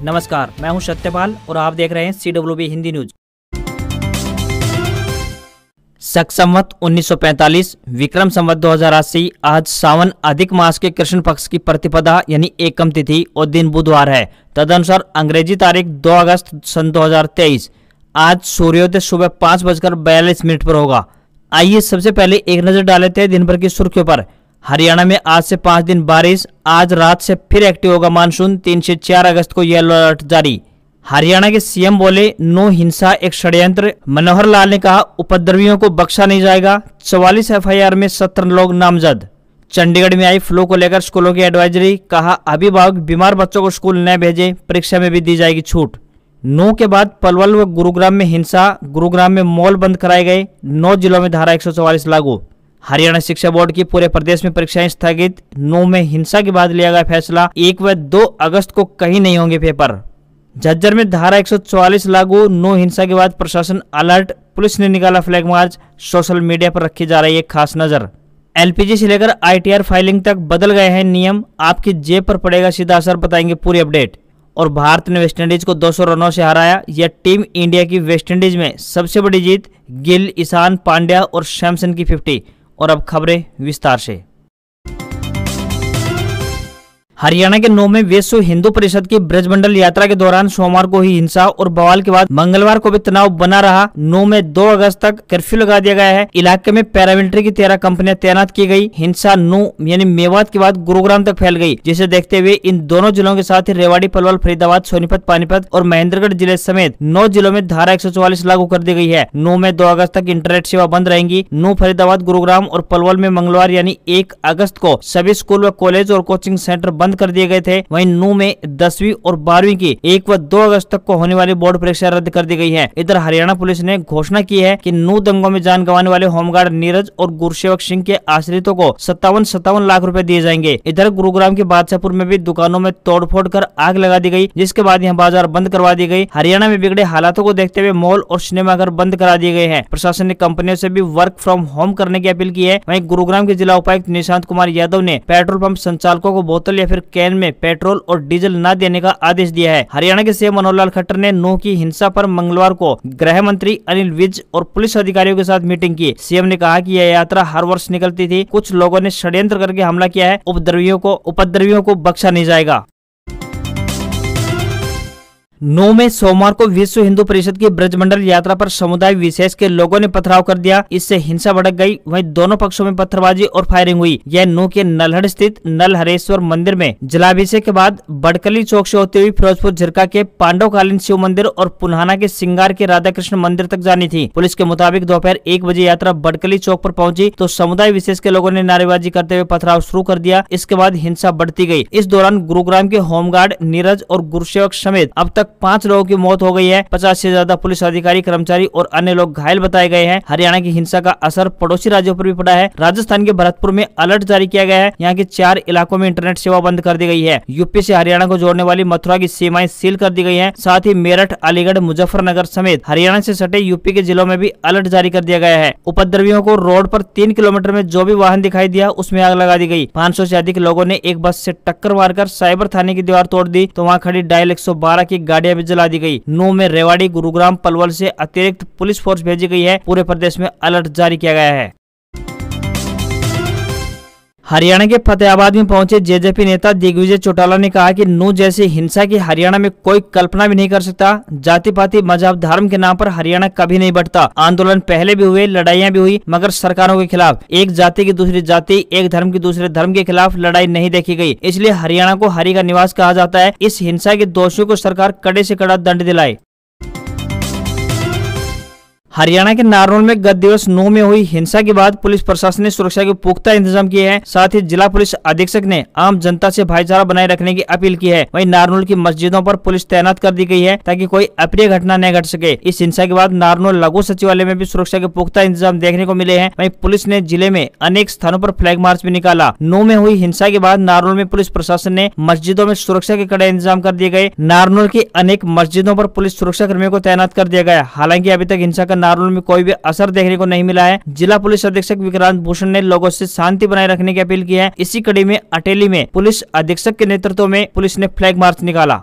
नमस्कार, मैं हूं सत्यपाल और आप देख रहे हैं CWB हिंदी न्यूज। शक संवत 1945 विक्रम संवत 2080 आज सावन अधिक मास के कृष्ण पक्ष की प्रतिपदा यानी एकम तिथि और दिन बुधवार है। तदनुसार अंग्रेजी तारीख 2 अगस्त सन 2023 आज सूर्योदय सुबह 5:42 पर होगा। आइए सबसे पहले एक नजर डाल लेते हैं दिन भर की सुर्खियों पर। हरियाणा में आज से 5 दिन बारिश, आज रात से फिर एक्टिव होगा मानसून। 3 से 4 अगस्त को येलो अलर्ट जारी। हरियाणा के सीएम बोले नो हिंसा एक षड्यंत्र। मनोहर लाल ने कहा उपद्रवियों को बख्शा नहीं जाएगा। 44 FIR में 17 लोग नामजद। चंडीगढ़ में आई फ्लू को लेकर स्कूलों की एडवाइजरी, कहा अभिभावक बीमार बच्चों को स्कूल न भेजें, परीक्षा में भी दी जाएगी छूट। 9 के बाद पलवल व गुरुग्राम में हिंसा, गुरुग्राम में मॉल बंद कराए गए। 9 जिलों में धारा 144 लागू। हरियाणा शिक्षा बोर्ड की पूरे प्रदेश में परीक्षाएं स्थगित। 9 में हिंसा के बाद लिया गया फैसला, 1 व 2 अगस्त को कहीं नहीं होंगे पेपर। झज्जर में धारा 144 लागू। 9 हिंसा के बाद प्रशासन अलर्ट, पुलिस ने निकाला फ्लैग मार्च। सोशल मीडिया पर रखी जा रही है खास नजर। LPG से लेकर ITR फाइलिंग तक बदल गए हैं नियम, आपकी जेब पर पड़ेगा सीधा असर, बताएंगे पूरी अपडेट। और भारत ने वेस्टइंडीज को 200 रनों से हराया। यह टीम इंडिया की वेस्टइंडीज में सबसे बड़ी जीत। गिल, ईशान, पांड्या और सैमसन की 50। और अब खबरें विस्तार से। हरियाणा के 9 में विश्व हिंदू परिषद की ब्रजमंडल यात्रा के दौरान सोमवार को ही हिंसा और बवाल के बाद मंगलवार को भी तनाव बना रहा। 9 में 2 अगस्त तक कर्फ्यू लगा दिया गया है। इलाके में पैरामिलिट्री की 13 कंपनियां तैनात की गई। हिंसा 9 यानी मेवात के बाद गुरुग्राम तक फैल गई, जिसे देखते हुए इन दोनों जिलों के साथ ही रेवाड़ी, पलवल, फरीदाबाद, सोनीपत, पानीपत और महेंद्रगढ़ जिले समेत 9 जिलों में धारा 144 लागू कर दी गई है। 9 में 2 अगस्त तक इंटरनेट सेवा बंद रहेंगी। 9 फरीदाबाद, गुरुग्राम और पलवल में मंगलवार यानी 1 अगस्त को सभी स्कूल व कॉलेज और कोचिंग सेंटर बंद कर दिए गए थे। वहीं 9 में 10वीं और 12वीं की 1 व 2 अगस्त तक को होने वाली बोर्ड परीक्षा रद्द कर दी गई है। इधर हरियाणा पुलिस ने घोषणा की है कि 9 दंगों में जान गंवाने वाले होमगार्ड नीरज और गुरसेवक सिंह के आश्रितों को 57 लाख रुपए दिए जाएंगे। इधर गुरुग्राम के बादशाहपुर में भी दुकानों में तोड़फोड़ कर आग लगा दी गई, जिसके बाद यहां बाजार बंद करवा दी गई। हरियाणा में बिगड़े हालातों को देखते हुए मॉल और सिनेमाघर बंद करा दिए गए हैं। प्रशासन ने कंपनियों से भी वर्क फ्रॉम होम करने की अपील की है। वहीं गुरुग्राम के जिला उपायुक्त निशांत कुमार यादव ने पेट्रोल पंप संचालकों को बोतल या फिर कैन में पेट्रोल और डीजल न देने का आदेश दिया है। हरियाणा के सीएम मनोहर लाल खट्टर ने 9 की हिंसा पर मंगलवार को गृह मंत्री अनिल विज और पुलिस अधिकारियों के साथ मीटिंग की। सीएम ने कहा कि यह यात्रा हर वर्ष निकलती थी, कुछ लोगों ने षड्यंत्र करके हमला किया है, उपद्रवियों को बख्शा नहीं जाएगा। 9 में सोमवार को विश्व हिंदू परिषद की ब्रजमंडल यात्रा पर समुदाय विशेष के लोगों ने पथराव कर दिया, इससे हिंसा भड़क गई। वहीं दोनों पक्षों में पत्थरबाजी और फायरिंग हुई। यह 9 के नलहड़ स्थित नलहरेश्वर मंदिर में जलाभिषेक के बाद बड़कली चौक से होते हुए फिरोजपुर झिरका के पांडवकालीन शिव मंदिर और पुन्हाना के सिंगार के राधा कृष्ण मंदिर तक जानी थी। पुलिस के मुताबिक दोपहर 1 बजे यात्रा बड़कली चौक पर पहुंची तो समुदाय विशेष के लोगों ने नारेबाजी करते हुए पथराव शुरू कर दिया। इसके बाद हिंसा बढ़ती गई। इस दौरान गुरुग्राम के होमगार्ड नीरज और गुरसेवक समेत अब तक 5 लोगों की मौत हो गई है। 50 से ज्यादा पुलिस अधिकारी, कर्मचारी और अन्य लोग घायल बताए गए हैं। हरियाणा की हिंसा का असर पड़ोसी राज्यों पर भी पड़ा है। राजस्थान के भरतपुर में अलर्ट जारी किया गया है। यहाँ के 4 इलाकों में इंटरनेट सेवा बंद कर दी गई है। यूपी से हरियाणा को जोड़ने वाली मथुरा की सीमाएं सील कर दी गई है। साथ ही मेरठ, अलीगढ़, मुजफ्फरनगर समेत हरियाणा से सटे यूपी के जिलों में भी अलर्ट जारी कर दिया गया है। उपद्रवियों को रोड पर 3 किलोमीटर में जो भी वाहन दिखाई दिया उसमें आग लगा दी गई। 500 से अधिक लोगों ने एक बस से टक्कर मारकर साइबर थाने की दीवार तोड़ दी तो वहाँ खड़ी डायल 112 की गाड़ियां भी जला दी गई। 9 में रेवाड़ी, गुरुग्राम, पलवल से अतिरिक्त पुलिस फोर्स भेजी गई है। पूरे प्रदेश में अलर्ट जारी किया गया है। हरियाणा के फतेहाबाद में पहुंचे जेजेपी नेता दिग्विजय चौटाला ने कहा कि 9 जैसी हिंसा की हरियाणा में कोई कल्पना भी नहीं कर सकता। जाति पाति, मजहब, धर्म के नाम पर हरियाणा कभी नहीं बढ़ता। आंदोलन पहले भी हुए, लड़ाइयां भी हुई, मगर सरकारों के खिलाफ। एक जाति की दूसरी जाति, एक धर्म की दूसरे धर्म के खिलाफ लड़ाई नहीं देखी गई। इसलिए हरियाणा को हरि का निवास कहा जाता है। इस हिंसा के दोषियों को सरकार कड़े से कड़ा दंड दिलाए। हरियाणा के नारनौल में गत दिवस 9 में हुई हिंसा के बाद पुलिस प्रशासन ने सुरक्षा के पुख्ता इंतजाम किए हैं। साथ ही जिला पुलिस अधीक्षक ने आम जनता से भाईचारा बनाए रखने की अपील की है। वहीं नारनौल की मस्जिदों पर पुलिस तैनात कर दी गई है ताकि कोई अप्रिय घटना न घट सके। इस हिंसा के बाद नारनौल लघु सचिवालय में भी सुरक्षा के पुख्ता इंतजाम देखने को मिले हैं। वहीं पुलिस ने जिले में अनेक स्थानों पर फ्लैग मार्च भी निकाला। 9 में हुई हिंसा के बाद नारनौल में पुलिस प्रशासन ने मस्जिदों में सुरक्षा के कड़े इंतजाम कर दिए गए। नारनौल की अनेक मस्जिदों पर पुलिस सुरक्षा कर्मियों को तैनात कर दिया गया। हालांकि अभी तक हिंसा का नारनौल में कोई भी असर देखने को नहीं मिला है। जिला पुलिस अधीक्षक विक्रांत भूषण ने लोगों से शांति बनाए रखने की अपील की है। इसी कड़ी में अटेली में पुलिस अधीक्षक के नेतृत्व में पुलिस ने फ्लैग मार्च निकाला।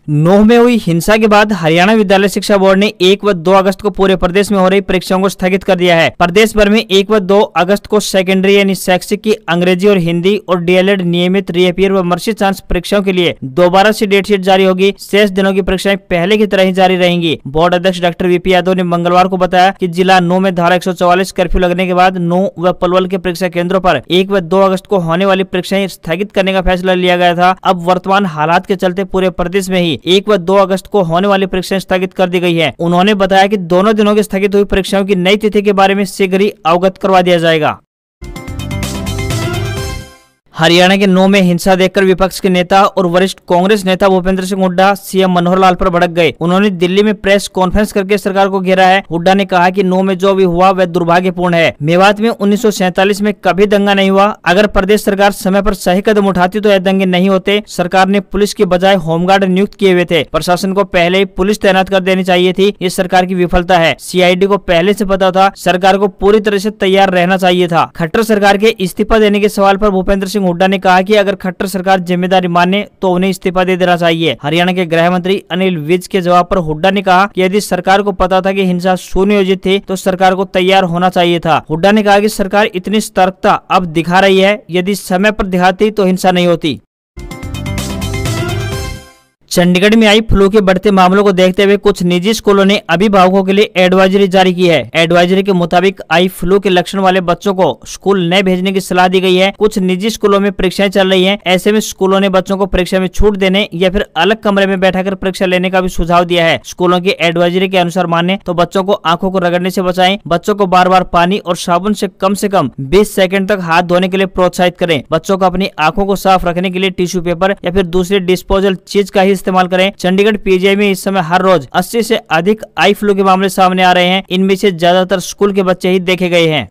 नोह में हुई हिंसा के बाद हरियाणा विद्यालय शिक्षा बोर्ड ने 1 व 2 अगस्त को पूरे प्रदेश में हो रही परीक्षाओं को स्थगित कर दिया है। प्रदेश भर में 1 व 2 अगस्त को सेकेंडरी यानी शैक्षिक की अंग्रेजी और हिंदी और डीएलएड नियमित रीअपियर व मर्सी चांस परीक्षाओं के लिए दोबारा से डेट शीट जारी होगी। शेष दिनों की परीक्षाएं पहले की तरह ही जारी रहेंगी। बोर्ड अध्यक्ष डॉक्टर वीपी यादव ने मंगलवार को बताया कि जिला 9 में धारा 144 कर्फ्यू लगने के बाद 9 व पलवल के परीक्षा केंद्रों पर 1 व 2 अगस्त को होने वाली परीक्षाएं स्थगित करने का फैसला लिया गया था। अब वर्तमान हालात के चलते पूरे प्रदेश में ही 1 व 2 अगस्त को होने वाली परीक्षाएं स्थगित कर दी गई है। उन्होंने बताया कि दोनों दिनों की स्थगित हुई परीक्षाओं की नई तिथि के बारे में शीघ्र ही अवगत करवा दिया जाएगा। हरियाणा के 9 में हिंसा देखकर विपक्ष के नेता और वरिष्ठ कांग्रेस नेता भूपेंद्र सिंह हुड्डा सीएम मनोहर लाल पर भड़क गए। उन्होंने दिल्ली में प्रेस कॉन्फ्रेंस करके सरकार को घेरा है। हुड्डा ने कहा कि 9 में जो भी हुआ वह दुर्भाग्यपूर्ण है। मेवात में 1947 में कभी दंगा नहीं हुआ। अगर प्रदेश सरकार समय पर सही कदम उठाती तो यह दंगे नहीं होते। सरकार ने पुलिस की बजाय होमगार्ड नियुक्त किए हुए थे। प्रशासन को पहले ही पुलिस तैनात कर देनी चाहिए थी। ये सरकार की विफलता है। सीआईडी को पहले से पता था। सरकार को पूरी तरह से तैयार रहना चाहिए था। खट्टर सरकार के इस्तीफा देने के सवाल पर भूपेंद्र सिंह हुड्डा ने कहा कि अगर खट्टर सरकार जिम्मेदारी माने तो उन्हें इस्तीफा दे देना चाहिए। हरियाणा के गृह मंत्री अनिल विज के जवाब पर हुड्डा ने कहा कि यदि सरकार को पता था कि हिंसा सुनियोजित थी तो सरकार को तैयार होना चाहिए था। हुड्डा ने कहा कि सरकार इतनी सतर्कता अब दिखा रही है, यदि समय पर दिखाती तो हिंसा नहीं होती। चंडीगढ़ में आई फ्लू के बढ़ते मामलों को देखते हुए कुछ निजी स्कूलों ने अभिभावकों के लिए एडवाइजरी जारी की है। एडवाइजरी के मुताबिक आई फ्लू के लक्षण वाले बच्चों को स्कूल न भेजने की सलाह दी गई है। कुछ निजी स्कूलों में परीक्षाएं चल रही हैं। ऐसे में स्कूलों ने बच्चों को परीक्षा में छूट देने या फिर अलग कमरे में बैठाकर परीक्षा लेने का भी सुझाव दिया है। स्कूलों की एडवाइजरी के अनुसार माने तो बच्चों को आंखों को रगड़ने से बचाएं। बच्चों को बार बार पानी और साबुन से कम 20 सेकंड तक हाथ धोने के लिए प्रोत्साहित करें। बच्चों को अपनी आंखों को साफ रखने के लिए टिश्यू पेपर या फिर दूसरी डिस्पोजल चीज का ही इस्तेमाल करें। चंडीगढ़ पीजीआई में इस समय हर रोज 80 से अधिक आई फ्लू के मामले सामने आ रहे हैं। इनमें से ज्यादातर स्कूल के बच्चे ही देखे गए हैं।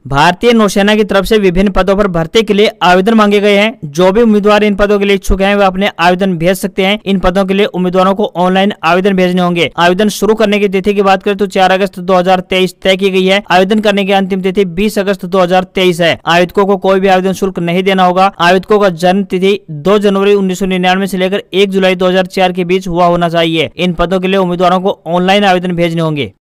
भारतीय नौसेना की तरफ से विभिन्न पदों पर भर्ती के लिए आवेदन मांगे गए हैं। जो भी उम्मीदवार इन पदों के लिए इच्छुक हैं वे अपने आवेदन भेज सकते हैं। इन पदों के लिए उम्मीदवारों को ऑनलाइन आवेदन भेजने होंगे। आवेदन शुरू करने की तिथि की बात करें तो 4 अगस्त 2023 तय की गई है। आवेदन करने की अंतिम तिथि 20 अगस्त 2023 है। आवेदकों को कोई भी आवेदन शुल्क नहीं देना होगा। आवेदकों का जन्म तिथि 2 जनवरी 1999 से लेकर 1 जुलाई 2004 के बीच हुआ होना चाहिए। इन पदों के लिए उम्मीदवारों को ऑनलाइन आवेदन भेजने होंगे।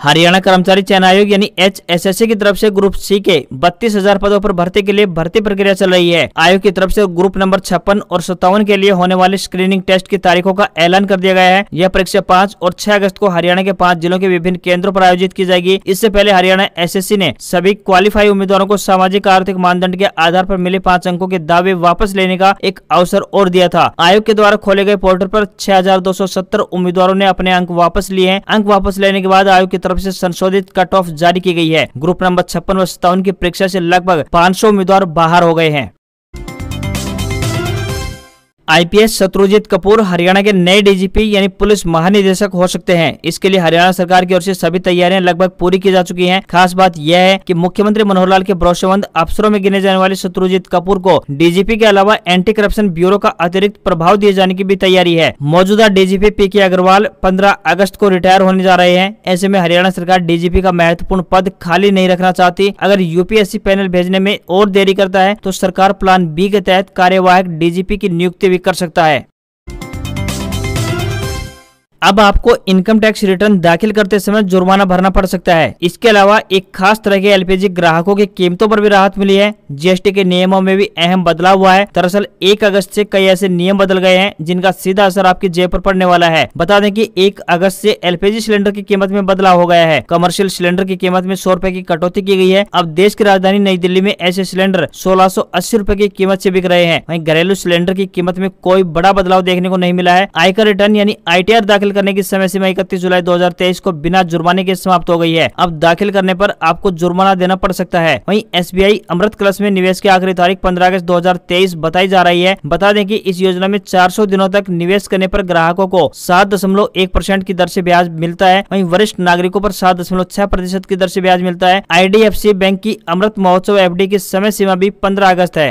हरियाणा कर्मचारी चयन आयोग यानी HSSC की तरफ से ग्रुप सी के 32,000 पदों पर भर्ती के लिए भर्ती प्रक्रिया चल रही है। आयोग की तरफ से ग्रुप नंबर 56 और 57 के लिए होने वाले स्क्रीनिंग टेस्ट की तारीखों का ऐलान कर दिया गया है। यह परीक्षा 5 और 6 अगस्त को हरियाणा के 5 जिलों के विभिन्न केंद्रों पर आयोजित की जाएगी। इससे पहले हरियाणा SSC ने सभी क्वालिफाई उम्मीदवारों को सामाजिक आर्थिक मानदंड के आधार पर मिले 5 अंकों के दावे वापस लेने का एक अवसर और दिया था। आयोग के द्वारा खोले गए पोर्टल पर 6,270 उम्मीदवारों ने अपने अंक वापस लिए हैं। अंक वापस लेने के बाद आयोग की तरफ से संशोधित कट ऑफ जारी की गई है। ग्रुप नंबर 56 व 57 की परीक्षा से लगभग 500 उम्मीदवार बाहर हो गए हैं। आईपीएस शत्रुजीत कपूर हरियाणा के नए डीजीपी यानी पुलिस महानिदेशक हो सकते हैं। इसके लिए हरियाणा सरकार की ओर से सभी तैयारियां लगभग पूरी की जा चुकी हैं। खास बात यह है कि मुख्यमंत्री मनोहर लाल के भरोसेमंद अफसरों में गिने जाने वाले शत्रुजीत कपूर को डीजीपी के अलावा एंटी करप्शन ब्यूरो का अतिरिक्त प्रभाव दिए जाने की भी तैयारी है। मौजूदा डीजीपी पीके अग्रवाल 15 अगस्त को रिटायर होने जा रहे हैं। ऐसे में हरियाणा सरकार डीजीपी का महत्वपूर्ण पद खाली नहीं रखना चाहती। अगर यूपीएससी पैनल भेजने में और देरी करता है तो सरकार प्लान बी के तहत कार्यवाहक डीजीपी की नियुक्ति भी कर सकता है। अब आपको इनकम टैक्स रिटर्न दाखिल करते समय जुर्माना भरना पड़ सकता है। इसके अलावा एक खास तरह के एलपीजी ग्राहकों की कीमतों पर भी राहत मिली है। जीएसटी के नियमों में भी अहम बदलाव हुआ है। दरअसल 1 अगस्त से कई ऐसे नियम बदल गए हैं जिनका सीधा असर आपकी जेब पर पड़ने वाला है। बता दें कि 1 अगस्त से एलपीजी सिलेंडर की कीमत में बदलाव हो गया है। कमर्शियल सिलेंडर की कीमत में 100 रुपए की कटौती की गई है। अब देश की राजधानी नई दिल्ली में ऐसे सिलेंडर 1680 रुपए की कीमत से बिक रहे हैं। वहीं घरेलू सिलेंडर की कीमत में कोई बड़ा बदलाव देखने को नहीं मिला है। आयकर रिटर्न यानी ITR दाखिल करने की समय सीमा 31 जुलाई 2023 को बिना जुर्माने के समाप्त हो गई है। अब दाखिल करने पर आपको जुर्माना देना पड़ सकता है। वहीं SBI अमृत कलश में निवेश की आखिरी तारीख 15 अगस्त 2023 बताई जा रही है। बता दें कि इस योजना में 400 दिनों तक निवेश करने पर ग्राहकों को 7.1% की दर से ब्याज मिलता है। वहीं वरिष्ठ नागरिकों पर 7.6% की दर से ब्याज मिलता है। IDFC बैंक की अमृत महोत्सव FD की समय सीमा भी 15 अगस्त है।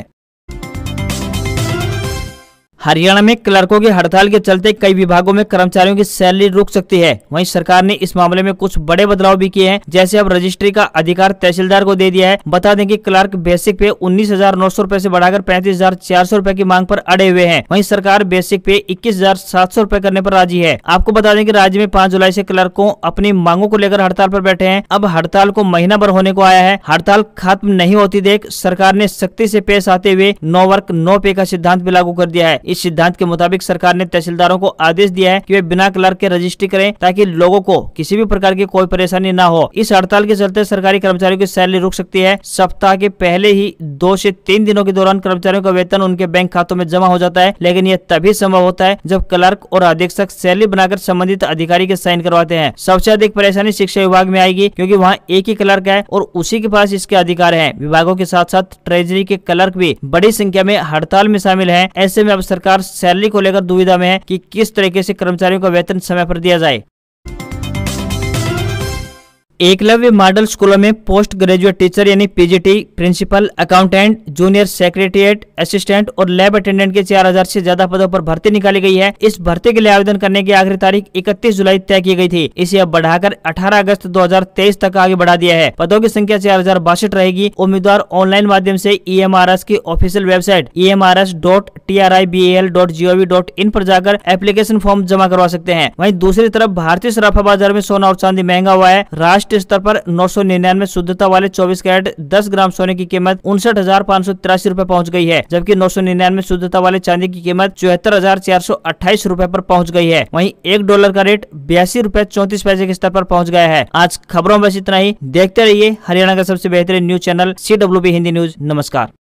हरियाणा में क्लर्कों की हड़ताल के चलते कई विभागों में कर्मचारियों की सैलरी रुक सकती है। वहीं सरकार ने इस मामले में कुछ बड़े बदलाव भी किए हैं, जैसे अब रजिस्ट्री का अधिकार तहसीलदार को दे दिया है। बता दें कि क्लर्क बेसिक पे 19,900 रूपए से बढ़ाकर 35,400 रूपए की मांग पर अड़े हुए हैं। वहीं सरकार बेसिक पे 21,700 रूपए करने पर राजी है। आपको बता दें कि राज्य में 5 जुलाई से क्लर्कों अपनी मांगों को लेकर हड़ताल पर बैठे हैं। अब हड़ताल को महीना भर होने को आया है। हड़ताल खत्म नहीं होती देख सरकार ने सख्ती से पेश आते हुए नो वर्क नो पे का सिद्धांत भी लागू कर दिया है। इस सिद्धांत के मुताबिक सरकार ने तहसीलदारों को आदेश दिया है कि वे बिना क्लर्क के रजिस्ट्री करें, ताकि लोगों को किसी भी प्रकार की कोई परेशानी ना हो। इस हड़ताल के चलते सरकारी कर्मचारियों की सैलरी रुक सकती है। सप्ताह के पहले ही 2 से 3 दिनों के दौरान कर्मचारियों का वेतन उनके बैंक खातों में जमा हो जाता है, लेकिन यह तभी संभव होता है जब क्लर्क और अधीक्षक सैलरी बनाकर संबंधित अधिकारी के साइन करवाते हैं। सबसे अधिक परेशानी शिक्षा विभाग में आएगी, क्योंकि वहाँ एक ही क्लर्क है और उसी के पास इसके अधिकार है। विभागों के साथ साथ ट्रेजरी के क्लर्क भी बड़ी संख्या में हड़ताल में शामिल है। ऐसे में अब सरकार सैलरी को लेकर दुविधा में है कि किस तरीके से कर्मचारियों का वेतन समय पर दिया जाए। एकलव्य मॉडल स्कूलों में पोस्ट ग्रेजुएट टीचर यानी PGT, principal, accountant, junior secretariat assistant और लैब अटेंडेंट के 4000 से ज्यादा पदों पर भर्ती निकाली गई है। इस भर्ती के लिए आवेदन करने की आखिरी तारीख 31 जुलाई तय की गई थी। इसे अब बढ़ाकर 18 अगस्त 2023 तक आगे बढ़ा दिया है। पदों की संख्या 4062 रहेगी। उम्मीदवार ऑनलाइन माध्यम से EMRS की ऑफिशियल वेबसाइट emrs.tribal.gov.in पर जाकर एप्लीकेशन फॉर्म जमा करवा सकते हैं। वहीं दूसरी तरफ भारतीय सराफा बाजार में सोना और चांदी महंगा हुआ है। राष्ट्रीय स्तर पर 999 शुद्धता वाले 24 कैरेट 10 ग्राम सोने की कीमत 59,583 रूपए पहुँच गई है, जबकि 999 शुद्धता वाले चांदी की कीमत 74,428 रूपए पर पहुँच गई है। वहीं $1 का रेट 82 रूपए 34 पैसे के स्तर पर पहुँच गया है। आज खबरों में बस इतना ही। देखते रहिए हरियाणा का सबसे बेहतरीन news channel CWB Hindi news. नमस्कार।